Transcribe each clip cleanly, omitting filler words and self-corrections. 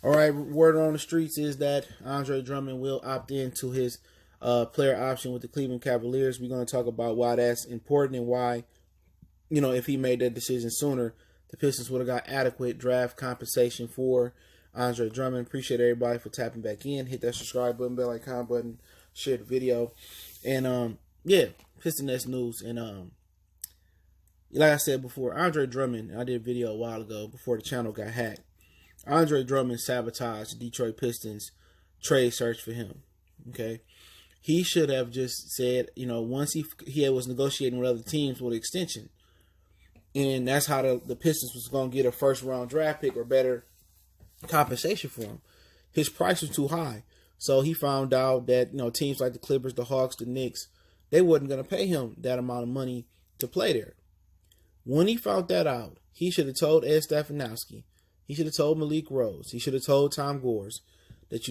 All right, word on the streets is that Andre Drummond will opt into his player option with the Cleveland Cavaliers. We're going to talk about why that's important and why, if he made that decision sooner, the Pistons would have got adequate draft compensation for Andre Drummond. Appreciate everybody for tapping back in. Hit that subscribe button, bell icon button, share the video. And, Piston Nest news. And, like I said before, Andre Drummond, I did a video a while ago before the channel got hacked. Andre Drummond sabotaged the Detroit Pistons trade search for him. Okay. He should have just said, once he was negotiating with other teams with extension. And that's how the Pistons was going to get a first round draft pick or better compensation for him. His price was too high. So he found out that, teams like the Clippers, the Hawks, the Knicks, they wasn't going to pay him that amount of money to play there. When he found that out, he should have told Ed Stefanowski. He should have told Malik Rose. He should have told Tom Gores that,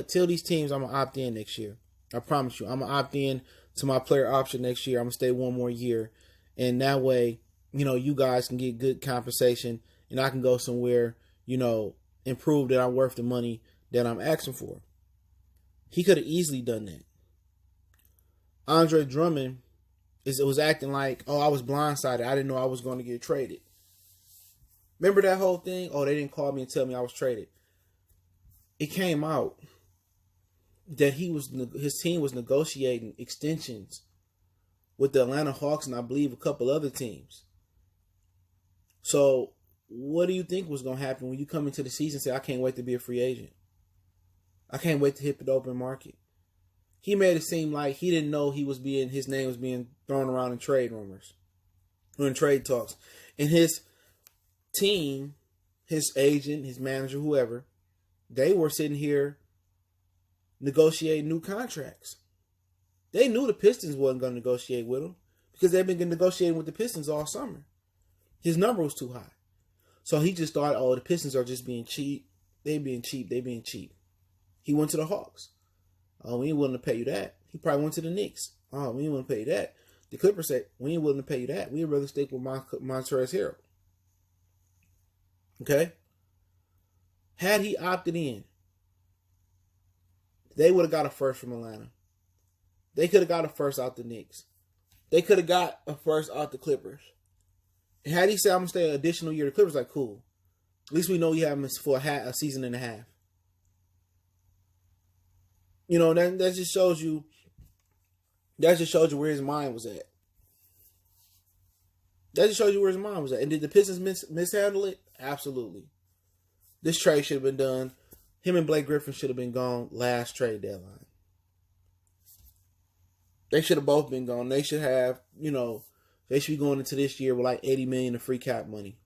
till these teams, I'm going to opt in next year. I promise you, I'm going to opt in to my player option next year. I'm going to stay one more year. And that way, you guys can get good compensation and I can go somewhere, and prove that I'm worth the money that I'm asking for. He could have easily done that. Andre Drummond was acting like, I was blindsided. I didn't know I was going to get traded. Remember that whole thing? They didn't call me and tell me I was traded. It came out that his team was negotiating extensions with the Atlanta Hawks and I believe a couple other teams. So what do you think was going to happen when you come into the season and say, I can't wait to be a free agent? I can't wait to hit the open market. He made it seem like he didn't know his name was being thrown around in trade rumors or in trade talks. And his team, his agent, his manager, whoever, they were sitting here negotiating new contracts. They knew the Pistons wasn't going to negotiate with him because they've been negotiating with the Pistons all summer. His number was too high. So he just thought, the Pistons are just being cheap. They being cheap. He went to the Hawks. We ain't willing to pay you that. He probably went to the Knicks. We ain't willing to pay you that. The Clippers said, we ain't willing to pay you that. We'd rather stick with Montrezl Harrell. Okay? Had he opted in, they would have got a first from Atlanta. They could have got a first out the Knicks. They could have got a first out the Clippers. And had he said, I'm going to stay an additional year, the Clippers like, cool. At least we know you have him for a season and a half. That just shows you where his mind was at. That just shows you where his mind was at. And did the Pistons mishandle it? Absolutely. This trade should have been done. Him and Blake Griffin should have been gone last trade deadline. They should have both been gone. They should have, they should be going into this year with like $80 million in free cap money.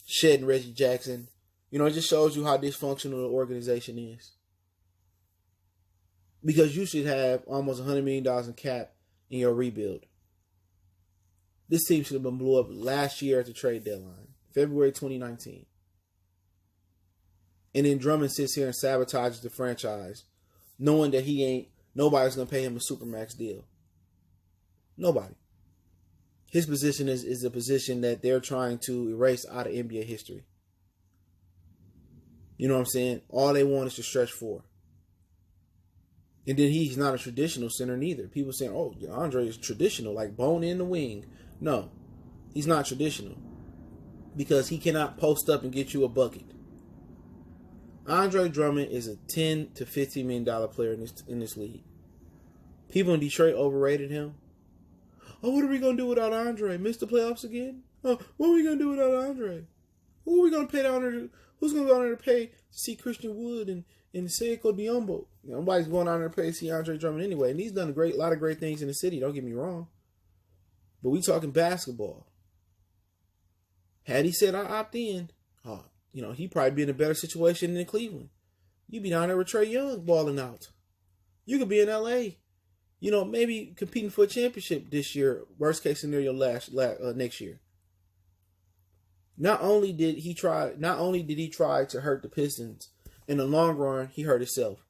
Shedding Reggie Jackson. It just shows you how dysfunctional the organization is. Because you should have almost $100 million in cap in your rebuild. This team should have been blew up last year at the trade deadline, February 2019. And then Drummond sits here and sabotages the franchise, knowing that nobody's going to pay him a supermax deal. Nobody. His position is a position that they're trying to erase out of NBA history. You know what I'm saying? All they want is to stretch four. And then he's not a traditional center neither. People saying, Andre is traditional, like bone in the wing. No, he's not traditional because he cannot post up and get you a bucket. Andre Drummond is a $10 to $15 million player in this league. People in Detroit overrated him. What are we going to do without Andre? Miss the playoffs again? What are we going to do without Andre? Who are we going to pay down there? Who's going to go down there to pay to see Christian Wood and Seiko Diombo? Nobody's going down there to pay to see Andre Drummond anyway. And he's done a lot of great things in the city. Don't get me wrong. But we talking basketball. Had he said, I opt in, he'd probably be in a better situation than Cleveland. You'd be down there with Trae Young balling out. You could be in L.A., maybe competing for a championship this year. Worst case scenario, next year. Not only did he try to hurt the Pistons, in the long run, he hurt himself.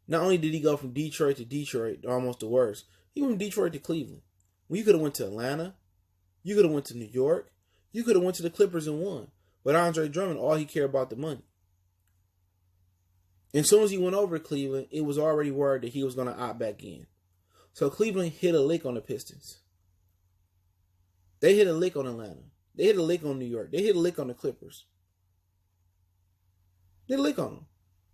Not only did he go from Detroit to Detroit, almost the worst, he went from Detroit to Cleveland. When you could have went to Atlanta, you could have went to New York, you could have went to the Clippers and won. But Andre Drummond, all he cared about the money. And as soon as he went over to Cleveland, it was already word that he was going to opt back in. So Cleveland hit a lick on the Pistons. They hit a lick on Atlanta. They hit a lick on New York. They hit a lick on the Clippers. They hit a lick on him.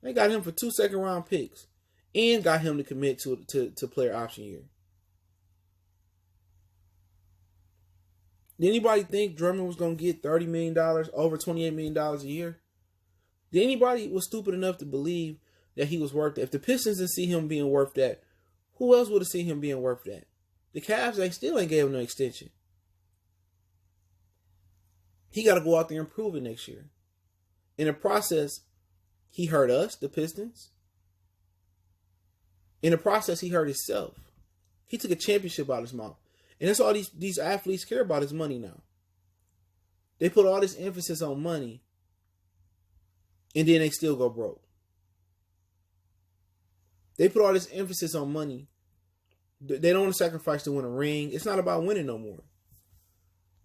They got him for 2 second-round picks and got him to commit to player option year. Did anybody think Drummond was going to get $30 million, over $28 million a year? Did anybody was stupid enough to believe that he was worth that? If the Pistons didn't see him being worth that, who else would have seen him being worth that? The Cavs, they still ain't gave him no extension. He got to go out there and prove it next year. In the process, he hurt us, the Pistons. In the process, he hurt himself. He took a championship out of his mouth. And that's all these athletes care about is money now. They put all this emphasis on money, and then they still go broke. They put all this emphasis on money. They don't want to sacrifice to win a ring. It's not about winning no more.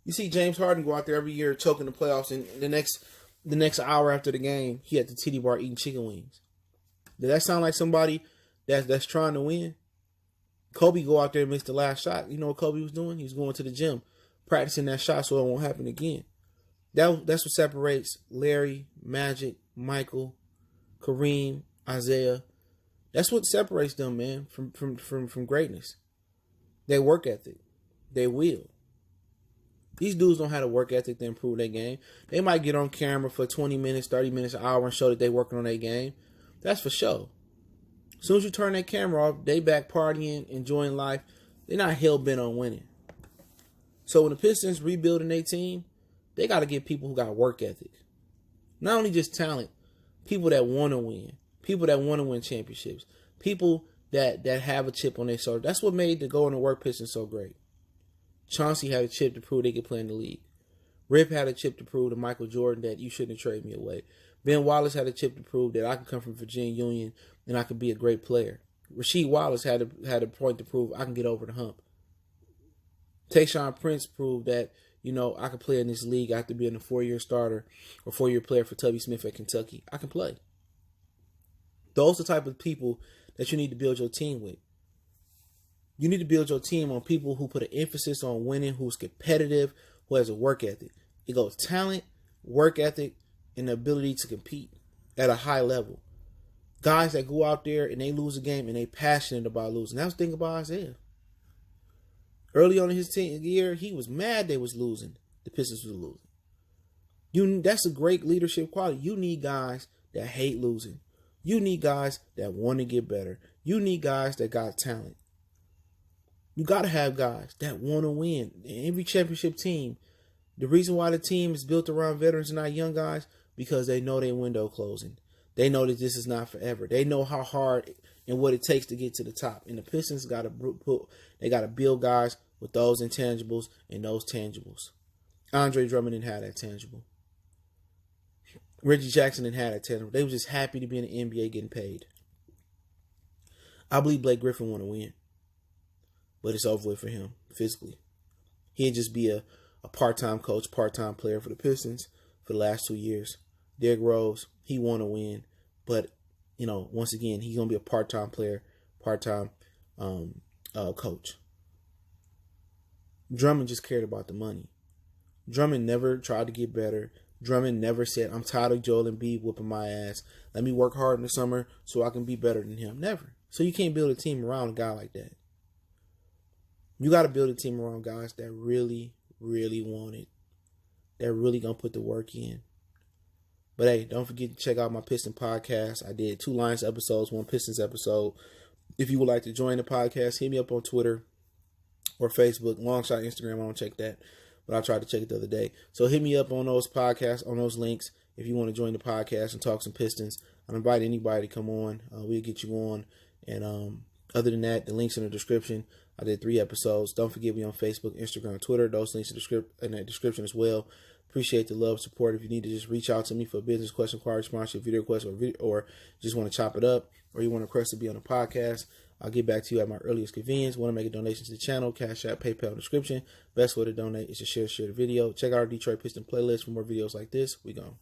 You see James Harden go out there every year choking the playoffs, and the next hour after the game, he at the titty bar eating chicken wings. Does that sound like somebody that's trying to win? Kobe go out there and miss the last shot. You know what Kobe was doing? He was going to the gym, practicing that shot so it won't happen again. That's what separates Larry, Magic, Michael, Kareem, Isaiah. That's what separates them, man, from greatness. Their work ethic. Their will. These dudes don't have a work ethic to improve their game. They might get on camera for 20 minutes, 30 minutes, an hour and show that they're working on their game. That's for sure. As soon as you turn that camera off, they back partying, enjoying life. They're not hell-bent on winning. So when the Pistons rebuilding their team, they got to get people who got work ethic. Not only just talent, people that want to win. People that want to win championships. People that have a chip on their shoulder. That's what made the going to work Pistons so great. Chauncey had a chip to prove they could play in the league. Rip had a chip to prove to Michael Jordan that you shouldn't have traded me away. Ben Wallace had a chip to prove that I can come from Virginia Union and I could be a great player. Rasheed Wallace had a point to prove I can get over the hump. Tayshaun Prince proved that, I can play in this league after being a 4-year starter or 4-year player for Tubby Smith at Kentucky. I can play. Those are the type of people that you need to build your team with. You need to build your team on people who put an emphasis on winning, who's competitive, who has a work ethic. It goes talent, work ethic, and the ability to compete at a high level. Guys that go out there and they lose a game and they passionate about losing. That's the thing about Isaiah. Early on in his year, he was mad they was losing. The Pistons was losing. That's a great leadership quality. You need guys that hate losing. You need guys that want to get better. You need guys that got talent. You got to have guys that want to win. In every championship team, the reason why the team is built around veterans and not young guys, because they know their window closing. They know that this is not forever. They know how hard and what it takes to get to the top. And the Pistons got to build guys with those intangibles and those tangibles. Andre Drummond didn't have that tangible. Reggie Jackson didn't have that tangible. They were just happy to be in the NBA getting paid. I believe Blake Griffin want to win. But it's over with for him physically. He'd just be a part-time coach, part-time player for the Pistons for the last 2 years. Derrick Rose, he want to win. But, once again, he's going to be a part-time player, part-time coach. Drummond just cared about the money. Drummond never tried to get better. Drummond never said, I'm tired of Joel Embiid whooping my ass. Let me work hard in the summer so I can be better than him. Never. So you can't build a team around a guy like that. You got to build a team around guys that really, really want it. They're really going to put the work in. But hey, don't forget to check out my Piston podcast. I did 2 Lions episodes, 1 Pistons episode. If you would like to join the podcast, hit me up on Twitter or Facebook. Long shot Instagram, I don't check that. But I tried to check it the other day. So hit me up on those podcasts, on those links, if you want to join the podcast and talk some Pistons. I invite anybody to come on. We'll get you on. And other than that, the links in the description. I did 3 episodes. Don't forget me on Facebook, Instagram, Twitter. Those links in the description as well. Appreciate the love, support. If you need to just reach out to me for a business question, inquiry, sponsorship, video request, or just want to chop it up, or you want a request to be on a podcast, I'll get back to you at my earliest convenience. Want to make a donation to the channel, Cash App, PayPal description. Best way to donate is to share the video. Check out our Detroit Piston playlist for more videos like this. We gone.